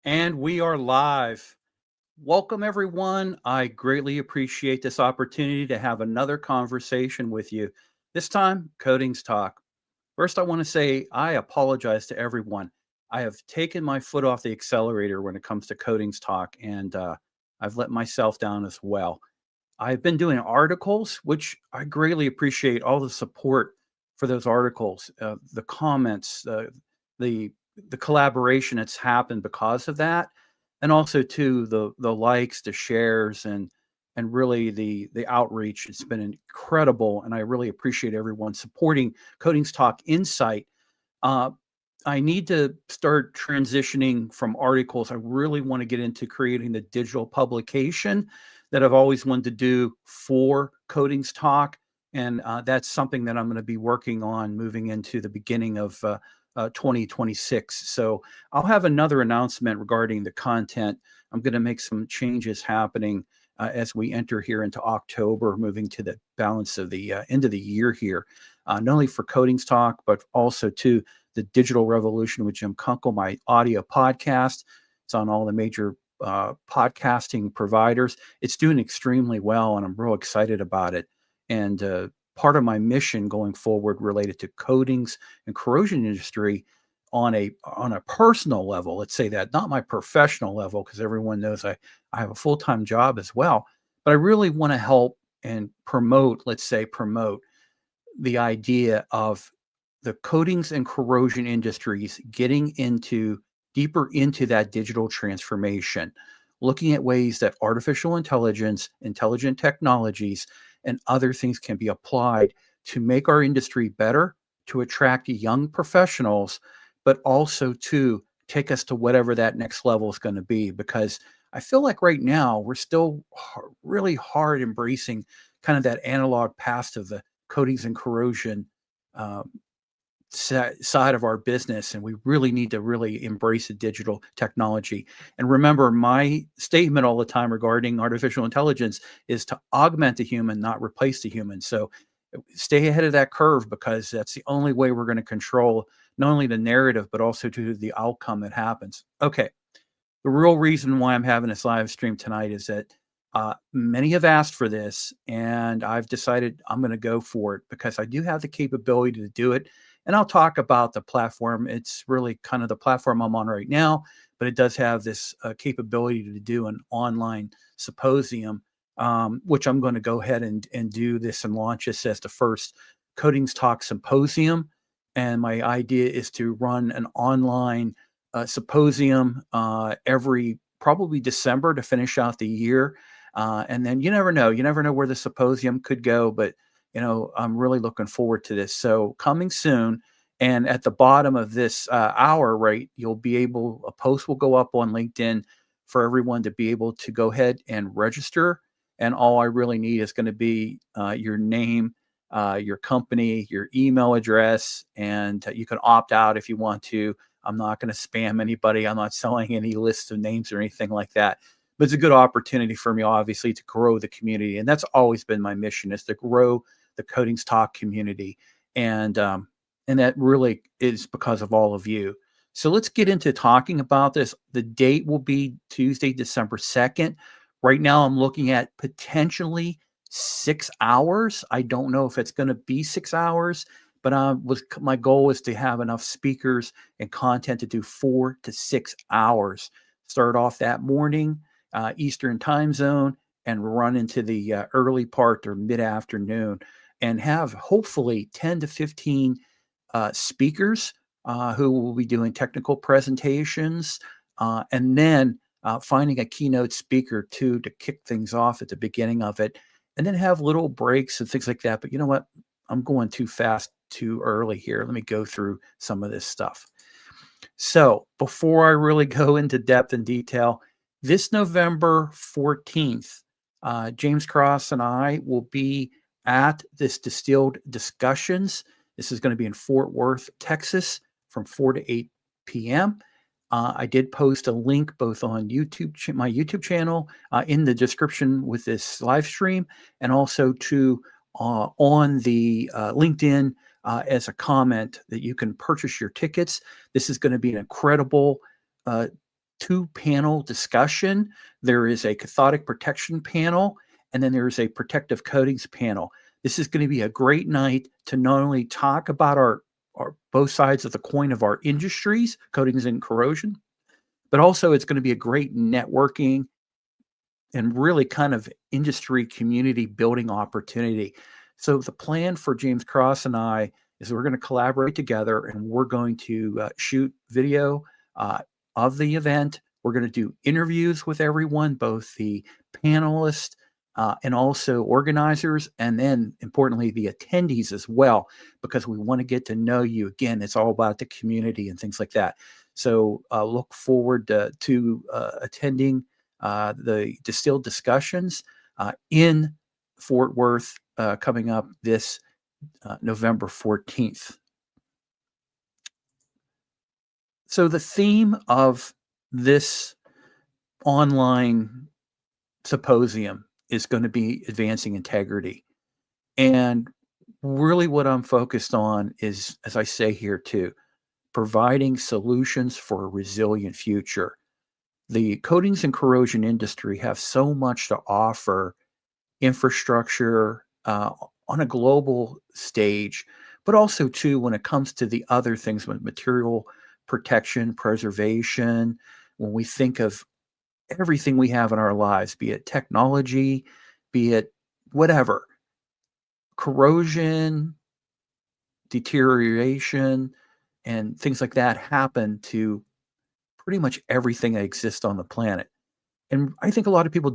And we are live. Welcome, everyone. I greatly appreciate this opportunity to have another conversation with you. This time, Codings Talk. First, I want to say I apologize to everyone. I have taken my foot off the accelerator when it comes to Codings Talk, and I've let myself down as well. I've been doing articles, which I greatly appreciate all the support for those articles, the comments, the the collaboration that's happened because of that, and also too the likes, the shares, and really the outreach. It's been incredible, and I really appreciate everyone supporting Codings Talk Insight. Uh, I need to start transitioning from articles. I really want to get into creating the digital publication that I've always wanted to do for Codings Talk. And that's something that I'm going to be working on moving into the beginning of 2026. So I'll have another announcement regarding the content. I'm going to make some changes happening as we enter here into October, moving to the balance of the end of the year here, not only for Codings Talk, but also to the Digital Revolution with Jim Kunkel, my audio podcast. It's on all the major podcasting providers. It's doing extremely well, and I'm real excited about it. And part of my mission going forward related to coatings and corrosion industry on a personal level, let's say that, not my professional level, because everyone knows I have a full-time job as well, but I really want to help and promote, let's say promote the idea of the coatings and corrosion industries getting into deeper into that digital transformation, looking at ways that artificial intelligence, intelligent technologies, and other things can be applied to make our industry better, to attract young professionals, but also to take us to whatever that next level is going to be. Because I feel like right now we're still really hard embracing kind of that analog past of the coatings and corrosion um, side of our business, and we really need to really embrace the digital technology. And remember, my statement all the time regarding artificial intelligence is to augment the human, not replace the human. So stay ahead of that curve, because that's the only way we're going to control not only the narrative but also to the outcome that happens. Okay, the real reason why I'm having this live stream tonight is that many have asked for this, and I've decided I'm going to go for it because I do have the capability to do it. And I'll talk about the platform. It's really kind of the platform I'm on right now, but it does have this capability to do an online symposium, which I'm going to go ahead and do this and launch this as the first Codings Talk Symposium. And my idea is to run an online symposium every probably December to finish out the year. And then you never know. You never know where the symposium could go, but I'm really looking forward to this. So coming soon, and at the bottom of this hour, right, a post will go up on LinkedIn for everyone to be able to go ahead and register. And all I really need is going to be your name, your company, your email address, and you can opt out if you want to. I'm not going to spam anybody. I'm not selling any list of names or anything like that. But it's a good opportunity for me, obviously, to grow the community. And that's always been my mission, is to grow the Codings Talk community. And that really is because of all of you. So let's get into talking about this. The date will be Tuesday, December 2nd. Right now, I'm looking at potentially 6 hours. I don't know if it's going to be 6 hours, but my goal was to have enough speakers and content to do 4 to 6 hours. Start off that morning, Eastern time zone, and run into the early part or mid-afternoon, and have hopefully 10 to 15 speakers who will be doing technical presentations, and then finding a keynote speaker too to kick things off at the beginning of it, and then have little breaks and things like that. But you know what? I'm going too fast, too early here. Let me go through some of this stuff. So before I really go into depth and detail, this November 14th, James Cross and I will be at this Distilled Discussions. This is going to be in Fort Worth, Texas, from 4 to 8 p.m. I did post a link both on YouTube, my YouTube channel, in the description with this live stream, and also on the LinkedIn as a comment that you can purchase your tickets. This is going to be an incredible two-panel discussion. There is a cathodic protection panel, and then there's a protective coatings panel. This is going to be a great night to not only talk about our both sides of the coin of our industries, coatings and corrosion, but also it's going to be a great networking and really kind of industry community building opportunity. So the plan for James Cross and I is we're going to collaborate together, and we're going to shoot video of the event. We're going to do interviews with everyone, both the panelists and also organizers, and then importantly, the attendees as well, because we want to get to know you. Again, it's all about the community and things like that. So look forward to attending the distilled discussions in Fort Worth coming up this November 14th. So the theme of this online symposium is going to be advancing integrity. And really what I'm focused on is, as I say here too, providing solutions for a resilient future. The coatings and corrosion industry have so much to offer infrastructure on a global stage, but also too when it comes to the other things with material protection, preservation, when we think of everything we have in our lives, be it technology, be it whatever, corrosion, deterioration, and things like that happen to pretty much everything that exists on the planet. And I think a lot of people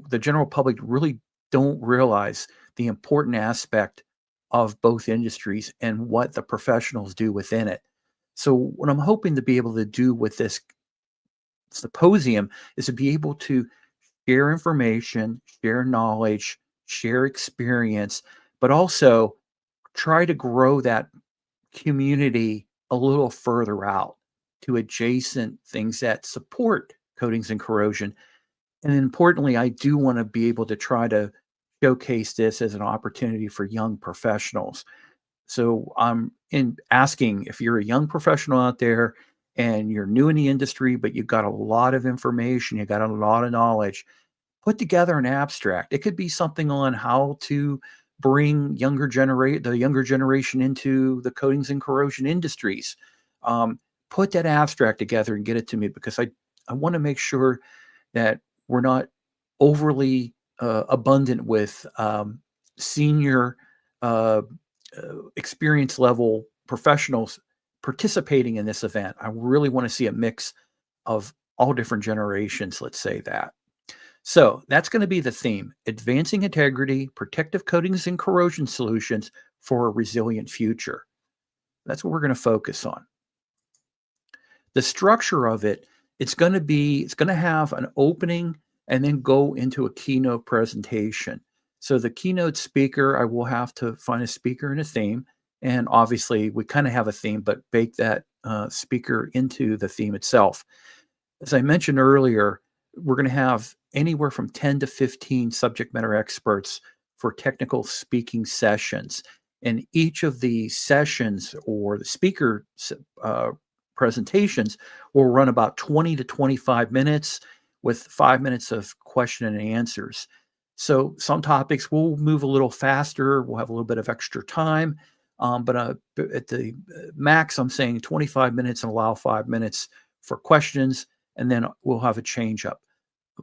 the general public really don't realize the important aspect of both industries and what the professionals do within it. So what I'm hoping to be able to do with this symposium is to be able to share information, share knowledge, share experience, but also try to grow that community a little further out to adjacent things that support coatings and corrosion. And importantly, I do want to be able to try to showcase this as an opportunity for young professionals. So I'm asking if you're a young professional out there and you're new in the industry, but you've got a lot of information, you got a lot of knowledge, put together an abstract. It could be something on how to bring the younger generation into the coatings and corrosion industries. Put that abstract together and get it to me, because I want to make sure that we're not overly abundant with senior experience level professionals participating in this event. I really want to see a mix of all different generations, let's say that. So that's going to be the theme: advancing integrity, protective coatings and corrosion solutions for a resilient future. That's what we're going to focus on. The structure of it, it's going to have an opening and then go into a keynote presentation. So the keynote speaker, I will have to find a speaker and a theme. And obviously we kind of have a theme, but bake that speaker into the theme itself. As I mentioned earlier, we're going to have anywhere from 10 to 15 subject matter experts for technical speaking sessions. And each of the sessions or the speaker presentations will run about 20 to 25 minutes with 5 minutes of question and answers. So some topics will move a little faster. We'll have a little bit of extra time. But at the max, I'm saying 25 minutes and allow 5 minutes for questions, and then we'll have a change up.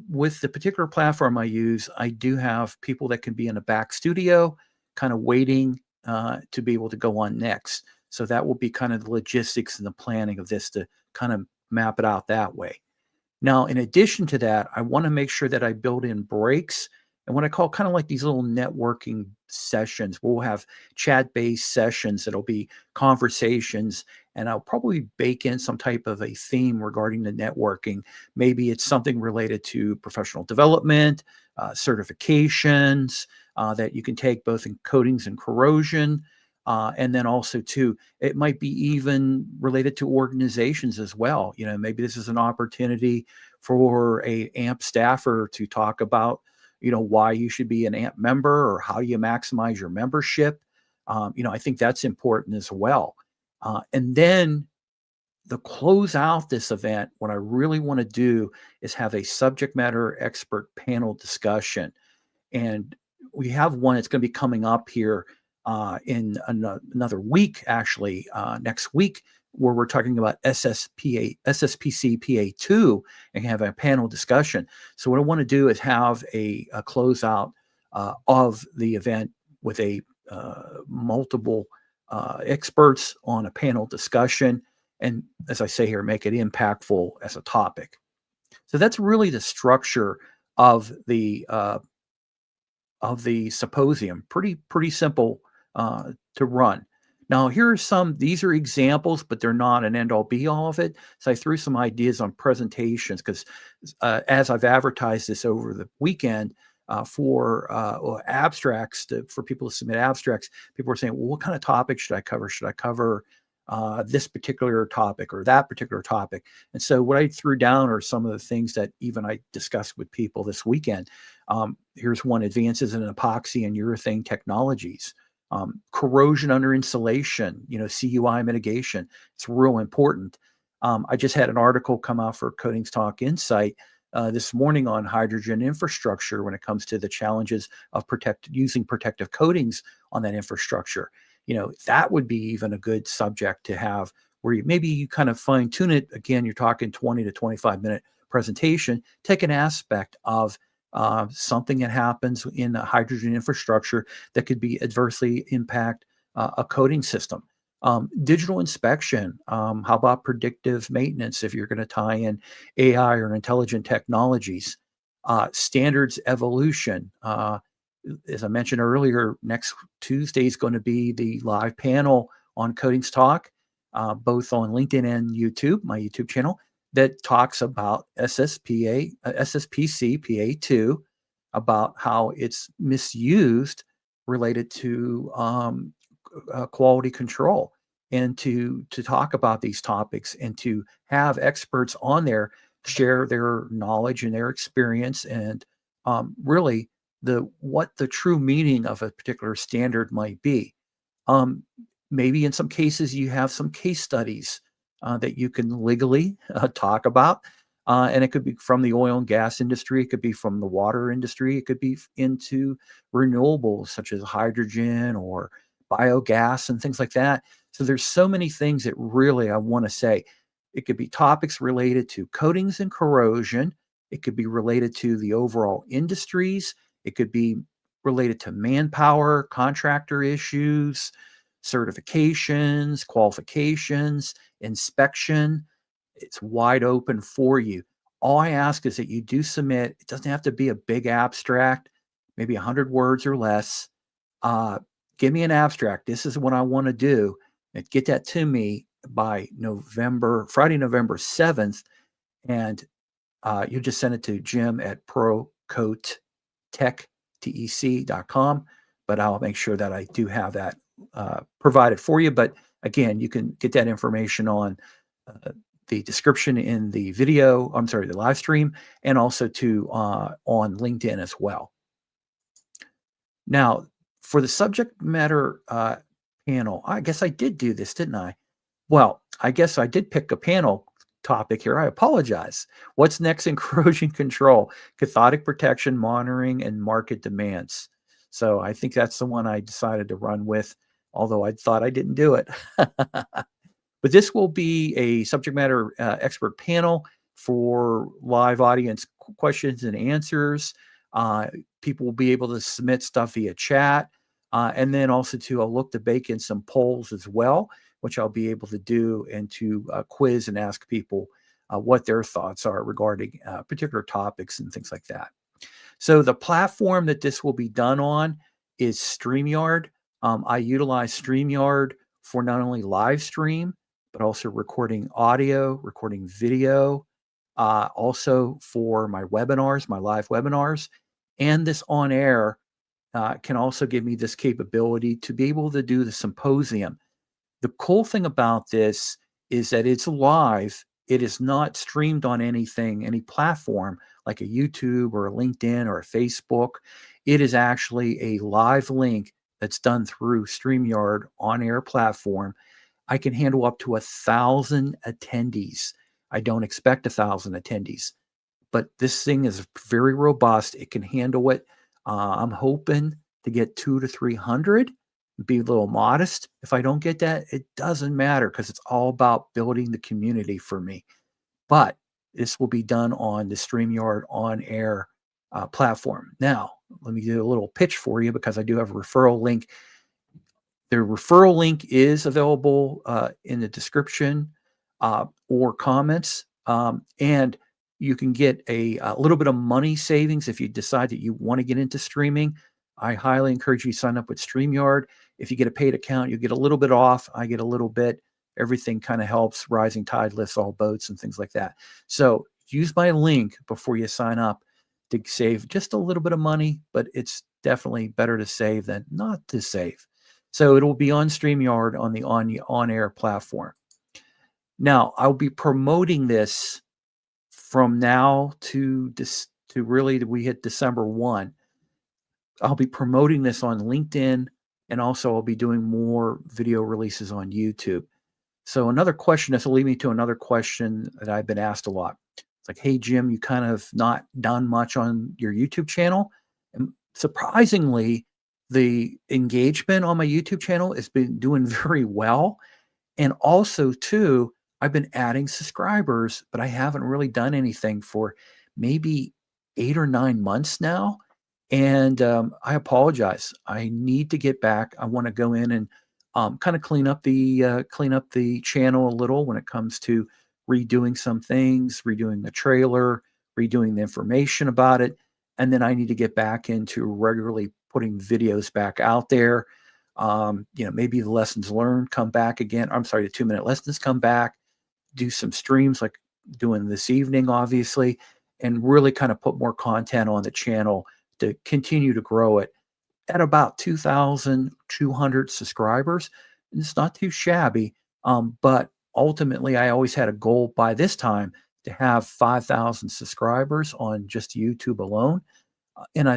With the particular platform I use, I do have people that can be in a back studio kind of waiting to be able to go on next. So that will be kind of the logistics and the planning of this to kind of map it out that way. Now, in addition to that, I want to make sure that I build in breaks and what I call kind of like these little networking sessions. We'll have chat-based sessions that'll be conversations, and I'll probably bake in some type of a theme regarding the networking. Maybe it's something related to professional development, certifications that you can take both in coatings and corrosion. And then also too, it might be even related to organizations as well. You know, maybe this is an opportunity for a AMP staffer to talk about, you know, why you should be an AMP member or how you maximize your membership. You know, I think that's important as well. And then the close out this event, what I really want to do is have a subject matter expert panel discussion. And we have one that's going to be coming up here in another week, actually, next week, where we're talking about SSPC PA2 and have a panel discussion. So what I want to do is have a closeout of the event with a multiple experts on a panel discussion. And as I say here, make it impactful as a topic. So that's really the structure of the symposium. Pretty simple to run. Now, here are some, these are examples, but they're not an end all be all of it. So I threw some ideas on presentations because as I've advertised this over the weekend for abstracts, for people to submit abstracts, people are saying, well, what kind of topic should I cover? Should I cover this particular topic or that particular topic? And so what I threw down are some of the things that even I discussed with people this weekend. Here's one: advances in epoxy and urethane technologies. Corrosion under insulation, CUI mitigation. It's real important. I just had an article come out for Coatings Talk Insight this morning on hydrogen infrastructure when it comes to the challenges of using protective coatings on that infrastructure. That would be even a good subject to have where you kind of fine tune it. Again, you're talking 20 to 25-minute presentation. Take an aspect of something that happens in the hydrogen infrastructure that could be adversely impact a coating system. Digital inspection. How about predictive maintenance if you're going to tie in AI or intelligent technologies? Standards evolution. As I mentioned earlier, next Tuesday is going to be the live panel on Coatings Talk, both on LinkedIn and YouTube, my YouTube channel, that talks about SSPC PA2, about how it's misused related to quality control, and to talk about these topics and to have experts on there share their knowledge and their experience and really what the true meaning of a particular standard might be. Maybe in some cases you have some case studies that you can legally talk about. And it could be from the oil and gas industry. It could be from the water industry. It could be into renewables such as hydrogen or biogas and things like that. So there's so many things that really I want to say. It could be topics related to coatings and corrosion. It could be related to the overall industries. It could be related to manpower, contractor issues, certifications, qualifications, inspection. It's wide open for you. All I ask is that you do submit. It doesn't have to be a big abstract, maybe 100 words or less. Give me an abstract. This is what I want to do. And get that to me by Friday, November 7th. And you just send it to jim@procoattech.com. But I'll make sure that I do have that provided for you. But again, you can get that information on the description in the video, the live stream, and also on LinkedIn as well. Now, for the subject matter panel, I guess I did do this, didn't I? Well, I guess I did pick a panel topic here. I apologize. What's next in corrosion control, cathodic protection, monitoring, and market demands? So I think that's the one I decided to run with, although I thought I didn't do it. But this will be a subject matter expert panel for live audience questions and answers. People will be able to submit stuff via chat. And then also I'll look to bake in some polls as well, which I'll be able to do and to quiz and ask people what their thoughts are regarding particular topics and things like that. So the platform that this will be done on is StreamYard. I utilize StreamYard for not only live stream, but also recording audio, recording video, also for my webinars, my live webinars, and this on air can also give me this capability to be able to do the symposium. The cool thing about this is that it's live. It is not streamed on any platform like a YouTube or a LinkedIn or a Facebook. It is actually a live link that's done through StreamYard on-air platform. I can handle up to 1,000 attendees. I don't expect 1,000 attendees, but this thing is very robust. It can handle it. I'm hoping to get 200 to 300. Be a little modest. If I don't get that, it doesn't matter because it's all about building the community for me. But this will be done on the StreamYard on air platform. Now, let me do a little pitch for you because I do have a referral link. The referral link is available in the description or comments. And you can get a little bit of money savings if you decide that you want to get into streaming. I highly encourage you to sign up with StreamYard. If you get a paid account, you get a little bit off. I get a little bit. Everything kind of helps. Rising tide lifts all boats and things like that. So use my link before you sign up to save just a little bit of money, but it's definitely better to save than not to save. So it will be on StreamYard on the on-air platform. Now, I'll be promoting this from now to really we hit December 1. I'll be promoting this on LinkedIn, and also I'll be doing more video releases on YouTube. So another question, this will lead me to another question that I've been asked a lot. It's like, hey, Jim, you kind of not done much on your YouTube channel. And surprisingly, the engagement on my YouTube channel has been doing very well. And also, too, I've been adding subscribers, but I haven't really done anything for maybe 8 or 9 months now. And I apologize. I need to get back. I want to go in and kind of clean up the channel a little when it comes to redoing some things, redoing the trailer, redoing the information about it, and then I need to get back into regularly putting videos back out there. Maybe the lessons learned come back again. I'm sorry, the 2-minute lessons come back. Do some streams like doing this evening, obviously, and really kind of put more content on the channel to continue to grow it at about 2,200 subscribers. And it's not too shabby, but ultimately, I always had a goal by this time to have 5,000 subscribers on just YouTube alone.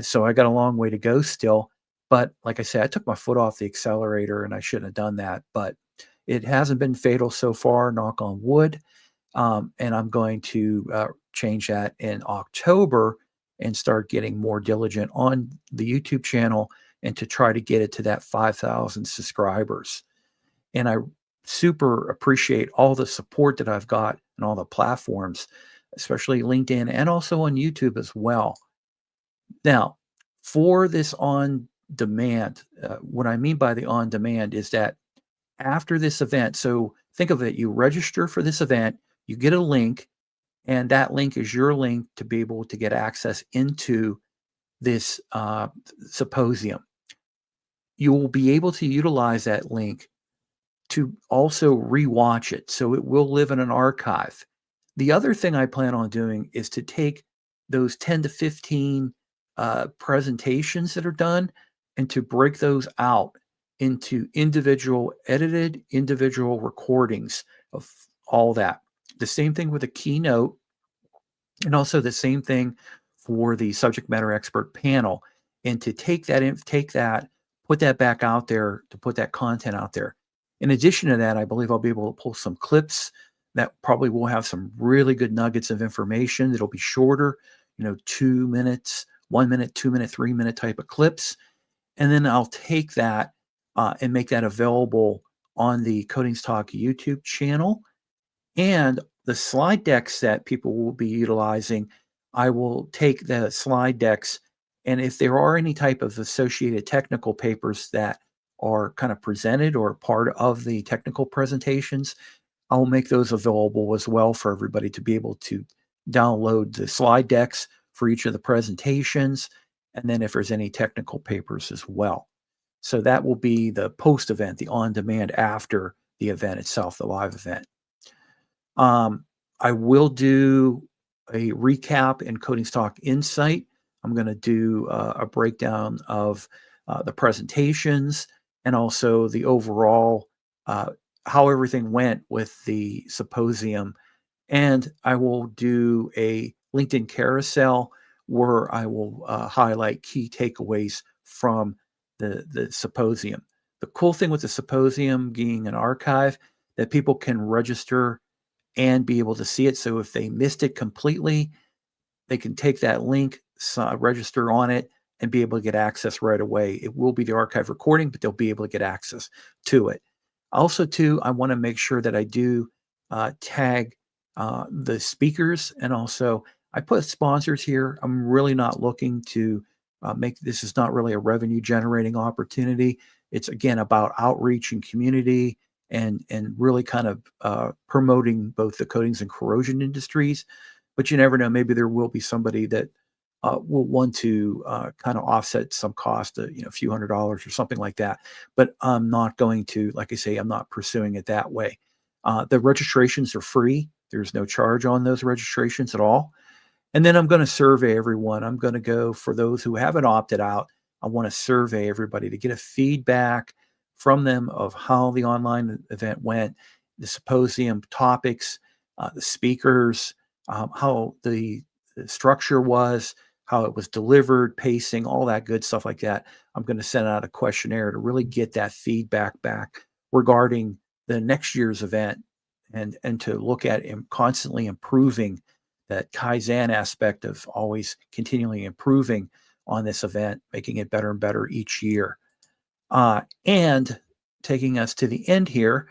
So I got a long way to go still. But like I said, I took my foot off the accelerator and I shouldn't have done that. But it hasn't been fatal so far, knock on wood. And I'm going to change that in October and start getting more diligent on the YouTube channel and to try to get it to that 5,000 subscribers. And I super appreciate all the support that I've got and all the platforms, especially LinkedIn and also on YouTube as well. Now, for this on demand, what I mean by the on demand is that after this event, so think of it, you register for this event, you get a link, and that link is your link to be able to get access into this symposium. You will be able to utilize that link to also rewatch it. So it will live in an archive. The other thing I plan on doing is to take those 10 to 15 presentations that are done and to break those out into edited individual recordings of all that. The same thing with a keynote, and also the same thing for the subject matter expert panel. And to take that, put that back out there, to put that content out there. In addition to that, I believe I'll be able to pull some clips that probably will have some really good nuggets of information. It'll be shorter, 2 minutes, 1 minute, 2 minute, 3 minute type of clips. And then I'll take that and make that available on the Codings Talk YouTube channel. And the slide decks that people will be utilizing, I will take the slide decks, and if there are any type of associated technical papers that are kind of presented or part of the technical presentations, I'll make those available as well for everybody to be able to download the slide decks for each of the presentations, and then if there's any technical papers as well. So that will be the post event, the on demand after the event itself, the live event. I will do a recap in Codings Talk Insight. I'm going to do a breakdown of the presentations and also the overall how everything went with the symposium. And I will do a LinkedIn carousel where I will highlight key takeaways from the symposium. The cool thing with the symposium being an archive, that people can register and be able to see it. So if they missed it completely, they can take that link, register on it, and be able to get access right away. It will be the archive recording, but they'll be able to get access to it. Also, too, I want to make sure that I do tag the speakers, and also I put sponsors here. I'm really not looking to make this is not really a revenue generating opportunity. It's again about outreach and community, and really kind of promoting both the coatings and corrosion industries. But you never know, maybe there will be somebody that will want to kind of offset some cost, a few $100s or something like that. But I'm not going to, like I say, I'm not pursuing it that way. The registrations are free. There's no charge on those registrations at all. And then I'm going to survey everyone. I'm going to go for those who haven't opted out. I want to survey everybody to get a feedback from them of how the online event went, the symposium topics, the speakers, how the structure was, how it was delivered, pacing, all that good stuff like that. I'm going to send out a questionnaire to really get that feedback back regarding the next year's event, and to look at constantly improving that Kaizen aspect of always continually improving on this event, making it better and better each year. And taking us to the end here,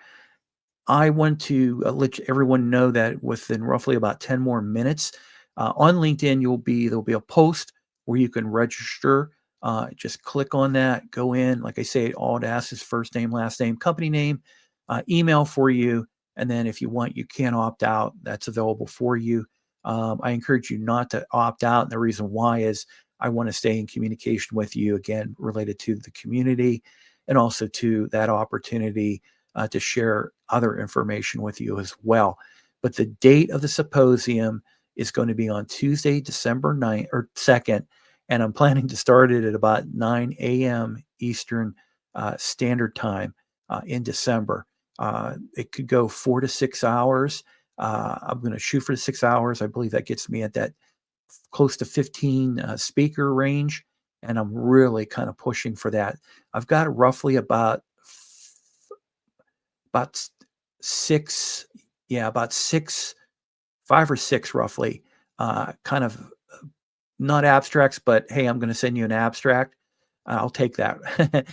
I want to let everyone know that within roughly about 10 more minutes, on LinkedIn, there'll be a post where you can register. Just click on that, go in. Like I say, all it asks is first name, last name, company name, email for you. And then if you want, you can opt out. That's available for you. I encourage you not to opt out. And the reason why is I want to stay in communication with you, again, related to the community and also to that opportunity to share other information with you as well. But the date of the symposium is going to be on Tuesday, December 9th or 2nd, and I'm planning to start it at about 9 a.m. Eastern Standard Time in December. It could go 4 to 6 hours. I'm going to shoot for the 6 hours. I believe that gets me at that close to 15 speaker range, and I'm really kind of pushing for that. I've got roughly about six, about 5 or 6 roughly, kind of not abstracts, but hey, I'm going to send you an abstract. I'll take that.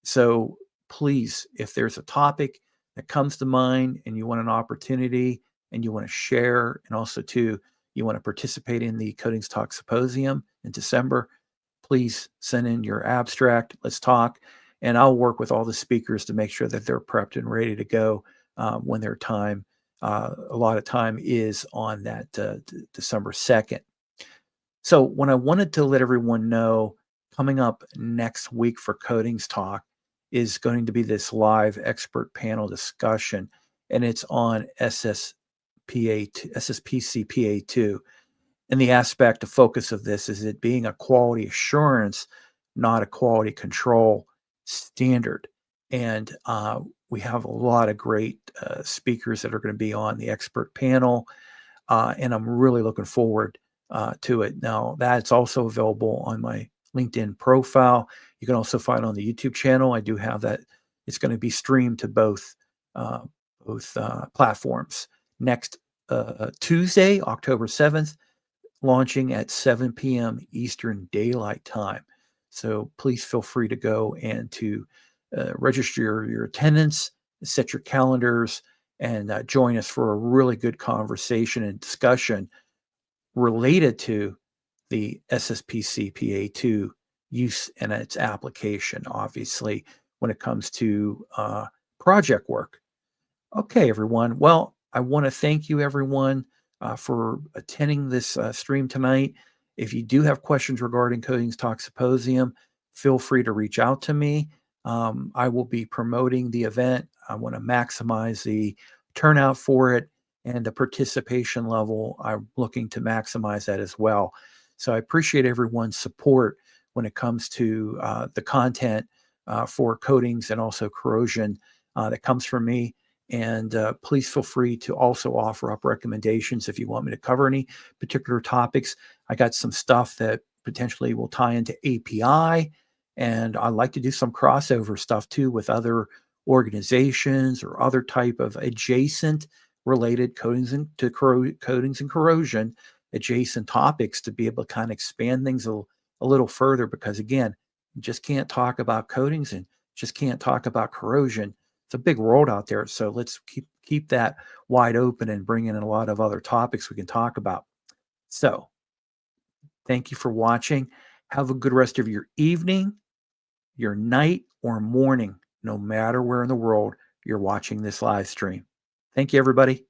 So please, if there's a topic that comes to mind and you want an opportunity and you want to share, and also too, you want to participate in the Coatings Talk Symposium in December, please send in your abstract. Let's talk. And I'll work with all the speakers to make sure that they're prepped and ready to go when their time, a lot of time is on that December 2nd. So when I wanted to let everyone know, coming up next week for Coatings Talk is going to be this live expert panel discussion, and it's on SSPCPA2. And the aspect, the focus of this is it being a quality assurance, not a quality control standard. And we have a lot of great speakers that are going to be on the expert panel, and I'm really looking forward to it. Now, that's also available on my LinkedIn profile. You can also find it on the YouTube channel. I do have that. It's going to be streamed to both platforms. Next Tuesday, October 7th, launching at 7 p.m. Eastern Daylight Time. So please feel free to go and to register your attendance, set your calendars, and join us for a really good conversation and discussion related to the SSPCPA2 use and its application, obviously, when it comes to project work. Okay, everyone. Well, I want to thank you, everyone, for attending this stream tonight. If you do have questions regarding Coatings Talk Symposium, feel free to reach out to me. I will be promoting the event. I want to maximize the turnout for it, and the participation level. I'm looking to maximize that as well. So I appreciate everyone's support when it comes to the content for coatings and also corrosion that comes from me. And please feel free to also offer up recommendations if you want me to cover any particular topics. I got some stuff that potentially will tie into API, and I like to do some crossover stuff too with other organizations or other type of adjacent related coatings coatings and corrosion adjacent topics to be able to kind of expand things a little further, because again, you just can't talk about coatings and just can't talk about corrosion. It's a big world out there, so let's keep that wide open and bring in a lot of other topics we can talk about. So thank you for watching. Have a good rest of your evening, your night, or morning, no matter where in the world you're watching this live stream. Thank you, everybody.